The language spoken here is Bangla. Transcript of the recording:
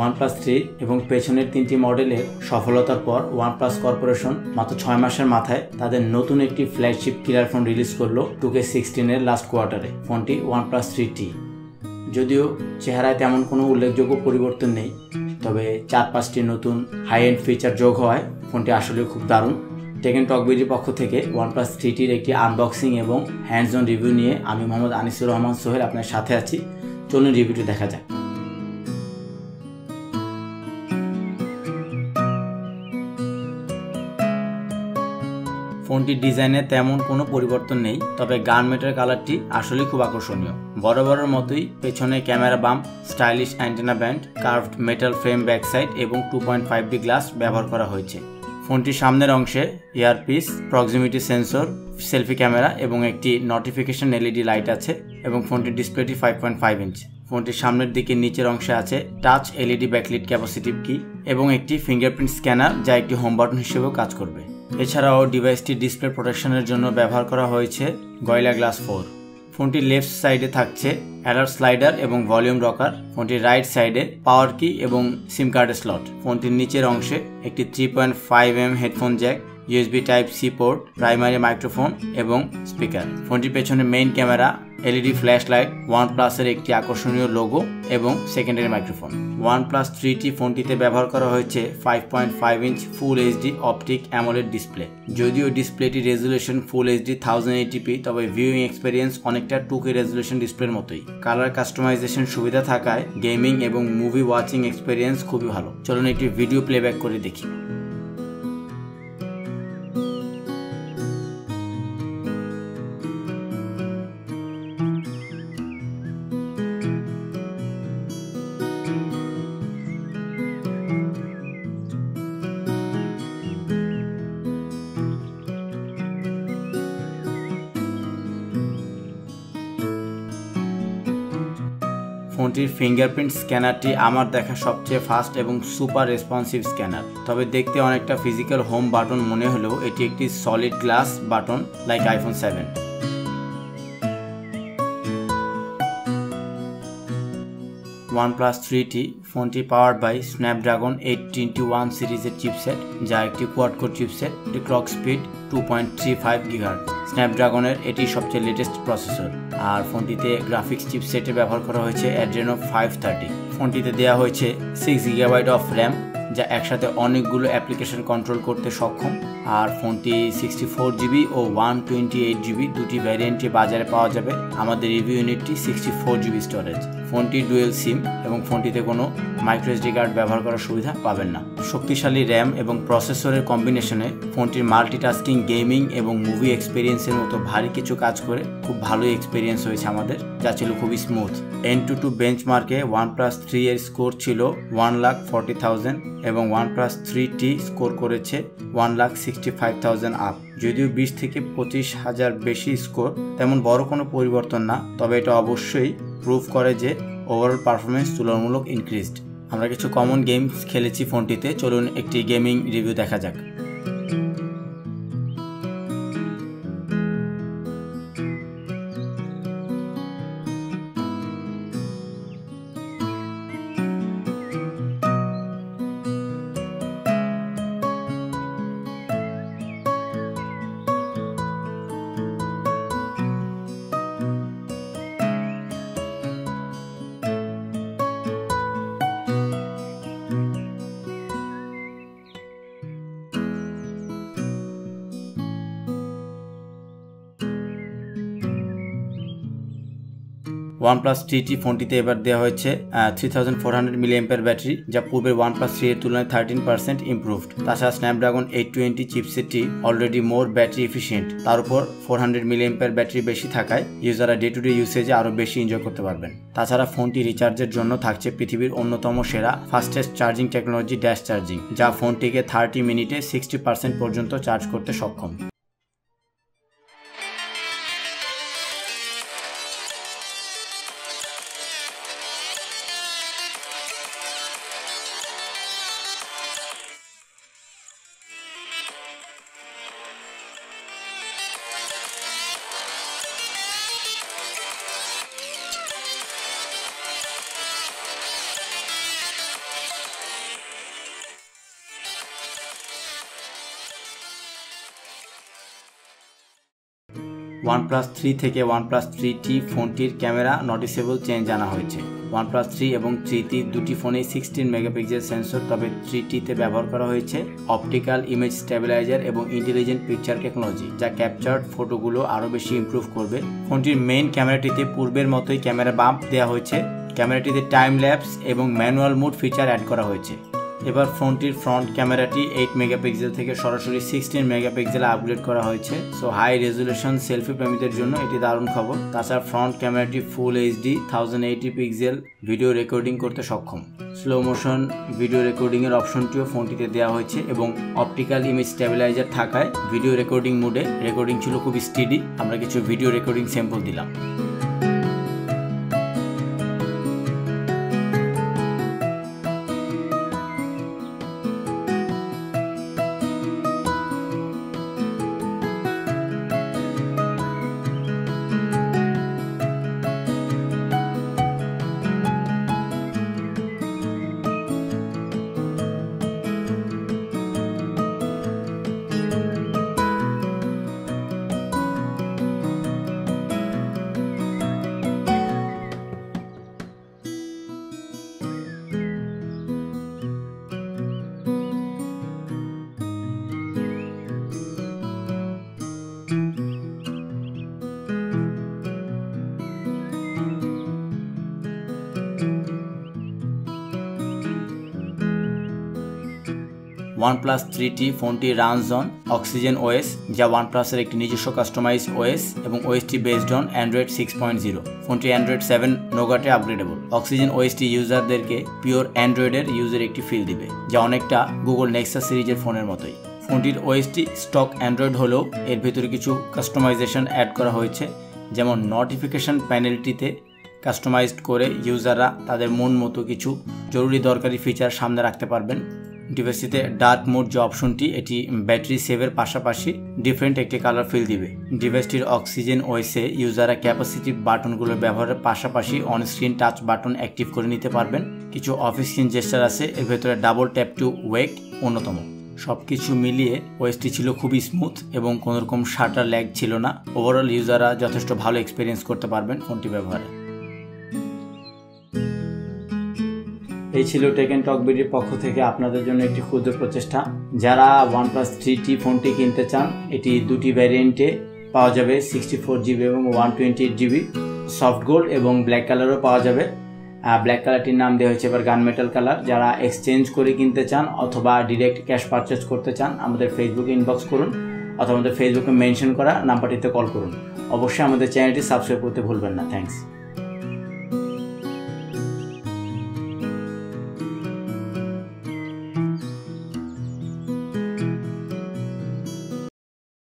OnePlus 3 এবং পেছনের 3টি মডেলের সফলতার পর OnePlus কর্পোরেশন মাত্র 6 মাসের মাথায় তাদের নতুন একটি ফ্ল্যাগশিপ কিলার ফোন রিলিজ করলো 2K16 এর লাস্ট কোয়ার্টারে, ফোনটি OnePlus 3T। যদিও চেহারায় তেমন কোনো উল্লেখযোগ্য পরিবর্তন নেই, তবে 4-5টি নতুন হাই এন্ড ফিচার যোগ হওয়ায় ফোনটি আসলে খুব দারুণ। টেক এন্ড টক বিডির পক্ষ থেকে OnePlus 3Tর একটি আনবক্সিং এবং হ্যান্ডস অন রিভিউ নিয়ে আমি মোহাম্মদ আনিসুর রহমান সোহেল আপনার সাথে আছি। চলুন রিভিউটি দেখা যাক। ফোনটির ডিজাইনে তেমন কোনো পরিবর্তন নেই, তবে গানমেটের কালারটি আসলে খুব আকর্ষণীয়। বরাবরের মতোই পেছনে camera bump, stylish antenna band, curved metal frame backside এবং 2.5D গ্লাস ব্যবহার করা হয়েছে। ফোনটির সামনের অংশে earpiece, proximity sensor, selfie camera এবং একটি নোটিফিকেশন এলইডি লাইট আছে এবং ফোনটির ডিসপ্লেটি 5.5 ইঞ্চ। ফোনটির সামনের দিকে নিচের অংশে আছে টাচ এলইডি ব্যাকলিট ক্যাপাসিটিভ কি এবং একটি ফিঙ্গারপ্রিন্ট স্ক্যানার যা একটি হোম বাটন হিসেবেও কাজ করবে। এছাড়াও ডিভাইসটির ডিসপ্লে প্রোটেকশনের জন্য ব্যবহার করা হয়েছে গরিলা গ্লাস 4। ফোনটির লেফট সাইডে থাকছে অ্যালার্ট স্লাইডার এবং ভলিউম রকার। ফোনটির রাইট সাইডে পাওয়ার কি এবং সিম কার্ডের স্লট। ফোনটির নিচের অংশে একটি 3.5mm headphone jack, USB Type-C port, primary microphone এবং স্পিকার। ফোনটির পেছনে main camera, LED flash light, OnePlus-এর একটি আকর্ষণীয় লোগো এবং সেকেন্ডারি মাইক্রোফোন। OnePlus 3T ফোনটিতে ব্যবহার করা হয়েছে 5.5 inch full HD optic AMOLED display. যদিও ডিসপ্লেটি রেজুলেশন ফুল এইচডি 1080p, তবে ভিউইং এক্সপিরিয়েন্স অনেকটা 2K রেজুলেশন ডিসপ্লের মতোই। কালার কাস্টমাইজেশন সুবিধা থাকায় গেমিং এবং মুভি ওয়াচিং এক্সপিরিয়েন্স খুবই ভালো। চলুন একটি ভিডিও প্লেব্যাক করে দেখি। ফোনটির ফিঙ্গারপ্রিন্ট স্ক্যানারটি আমার দেখা সবচেয়ে ফাস্ট এবং সুপার রেসপন্সিভ স্ক্যানার। তবে দেখতে অনেকটা ফিজিক্যাল হোম বাটন মনে হলেও এটি একটি solid glass button like iPhone 7। OnePlus 3T ফোনটি পাওয়ার্ড বাই স্ন্যাপড্রাগন 821 সিরিজের চিপসেট, যা একটি কোয়াড কোর চিপসেট। এটি ক্লক স্পিড 2.35 GHz। স্ন্যাপড্রাগনের এটি সবচেয়ে লেটেস্ট প্রসেসর। আর ফোনটিতে গ্রাফিক্স চিপসেটে ব্যবহার করা হয়েছে Adreno 530। ফোনটিতে দেওয়া হয়েছে 6GB অফ র্যাম, যা একসাথে অনেকগুলো অ্যাপ্লিকেশন কন্ট্রোল করতে সক্ষম। আর ফোনটি 64GB ও 128GB দুটি ভ্যারিয়েন্টে বাজারে পাওয়া যাবে। আমাদের রিভিউ ইউনিটটি 64GB স্টোরেজ। ফোনটি ডুয়েল সিম এবং ফোনটিতে কোনো মাইক্রোএসডি কার্ড ব্যবহার করার সুবিধা পাবেন না। শক্তিশালী র্যাম এবং প্রসেসরের কম্বিনেশনে ফোনটির মাল্টিটাস্কিং, গেমিং এবং মুভি এক্সপিরিয়েন্সের মতো ভারী কিছু কাজ করে খুব ভালোই এক্সপিরিয়েন্স হয়েছে আমাদের, যা ছিল খুবই স্মুথ। N22 বেঞ্চমার্কে OnePlus 3 এর স্কোর ছিল 1,40,000 এবং OnePlus 3T স্কোর করেছে 1,65,000 আপ। যদিও 20 থেকে 25,000 বেশি স্কোর তেমন বড় কোনো পরিবর্তন না, তবে এটা অবশ্যই প্রুভ করে যে ওভারঅল পারফরমেন্স তুলনামূলক ইনক্রিজড। আমরা কিছু কমন গেমস খেলেছি ফোনটিতে। চলুন একটি গেমিং রিভিউ দেখা যাক। OnePlus 3T ফোনটিতে এবার দেওয়া হয়েছে 3400 mAh ব্যাটারি, যা পূর্বের OnePlus 3 এর তুলনায় 13% ইমপ্রুভড। তাছাড়া স্ন্যাপড্রাগন 820 চিপসেটটি অলরেডি মোর ব্যাটারি এফিশিয়েন্ট। তার উপর 400 mAh ব্যাটারি বেশি থাকায় ইউজাররা ডে টু ডে ইউসেজে আরও বেশি এনজয় করতে পারবেন। তাছাড়া ফোনটি রিচার্জের জন্য থাকছে পৃথিবীর অন্যতম সেরা fastest charging technology dash charging, যা ফোনটিকে 30 মিনিটে 60% পর্যন্ত চার্জ করতে সক্ষম। OnePlus 3 থেকে OnePlus 3T ফোনটির ক্যামেরা নোটিসেবল চেঞ্জ আনা হয়েছে। OnePlus 3 এবং 3T দুটি ফোনেই 16 মেগাপিক্সেল সেন্সর, তবে 3T-তে ব্যবহার করা হয়েছে অপটিক্যাল ইমেজ স্টেবিলাইজার এবং ইন্টেলিজেন্ট পিকচার টেকনোলজি, যা ক্যাপচার্ড ফটোগুলো আরও বেশি ইমপ্রুভ করবে। ফোনটির মেইন ক্যামেরাটিতে পূর্বের মতোই ক্যামেরা বাম্প দেওয়া হয়েছে। ক্যামেরাটিতে টাইম ল্যাপস এবং ম্যানুয়াল মোড ফিচার অ্যাড করা হয়েছে। এবার ফোনটির ফ্রন্ট ক্যামেরাটি 8 মেগাপিক্সেল থেকে সরাসরি 16 মেগাপিক্সেলে আপগ্রেড করা হয়েছে। সো হাই রেজুলেশন সেলফি প্রেমীদের জন্য এটি দারুণ খবর। তাছাড়া ফ্রন্ট ক্যামেরাটি full HD 1080 pixel video recording করতে সক্ষম। স্লো মোশন ভিডিও রেকর্ডিংয়ের অপশনটিও ফোনটিতে দেওয়া হয়েছে এবং অপটিক্যাল ইমেজ স্টেবিলাইজার থাকায় ভিডিও রেকর্ডিং মোডে রেকর্ডিং ছিল খুব স্টেডি। আমরা কিছু ভিডিও রেকর্ডিং স্যাম্পল দিলাম। OnePlus 3T ফোনটি রানস অন অক্সিজেন ওএস, যা OnePlus-এর একটি নিজস্ব কাস্টমাইজ ওএস এবং ওএসটি বেসড অন অ্যান্ড্রয়েড 6.0। ফোনটি অ্যান্ড্রয়েড 7 নোগাটে আপগ্রেডেবল। অক্সিজেন ওএসটি ইউজারদেরকে পিওর অ্যান্ড্রয়েডের ইউজের একটি ফিল দিবে, যা অনেকটা গুগল নেক্সাস সিরিজের ফোনের মতোই। ফোনটির ওএসটি স্টক অ্যান্ড্রয়েড হলেও এর ভেতরে কিছু কাস্টমাইজেশন অ্যাড করা হয়েছে, যেমন নোটিফিকেশন প্যানেলটিতে কাস্টমাইজড করে ইউজাররা তাদের মন মতো কিছু জরুরি দরকারি ফিচার সামনে রাখতে পারবেন। ডিভাইসটিতে ডার্ক মোড যে অপশনটি, এটি ব্যাটারি সেভের পাশাপাশি ডিফারেন্ট একটি কালার ফিল দিবে। ডিভাইসটির অক্সিজেন ওএসে ইউজাররা ক্যাপাসিটিভ বাটনগুলোর ব্যবহারের পাশাপাশি on screen touch button active করে নিতে পারবেন। কিছু অফ স্ক্রিন জেস্টার আছে, এর ভেতরে ডাবল ট্যাপ টু ওয়েক অন্যতম। সবকিছু মিলিয়ে ওএসটি ছিল খুবই স্মুথ এবং কোনো রকম শাটার ল্যাগ ছিল না। ওভারঅল ইউজাররা যথেষ্ট ভালো এক্সপিরিয়েন্স করতে পারবেন ফোনটি ব্যবহারে। এই ছিল টেক এন্ড টক বিডির পক্ষ থেকে আপনাদের জন্য একটি ক্ষুদ্র প্রচেষ্টা। যারা OnePlus 3T ফোনটি কিনতে চান, এটি দুটি ভ্যারিয়েন্টে পাওয়া যাবে, 64GB এবং 128GB। সফট গোল্ড এবং ব্ল্যাক কালারও পাওয়া যাবে। ব্ল্যাক কালারটির নাম দেওয়া হয়েছে এবার গান মেটাল কালার। যারা এক্সচেঞ্জ করে কিনতে চান অথবা ডিরেক্ট ক্যাশ পারচেজ করতে চান, আমাদের ফেসবুকে ইনবক্স করুন অথবা আমাদের ফেসবুকে মেনশন করা নাম্বারটিতে কল করুন। অবশ্যই আমাদের চ্যানেলটি সাবস্ক্রাইব করতে ভুলবেন না। থ্যাংকস।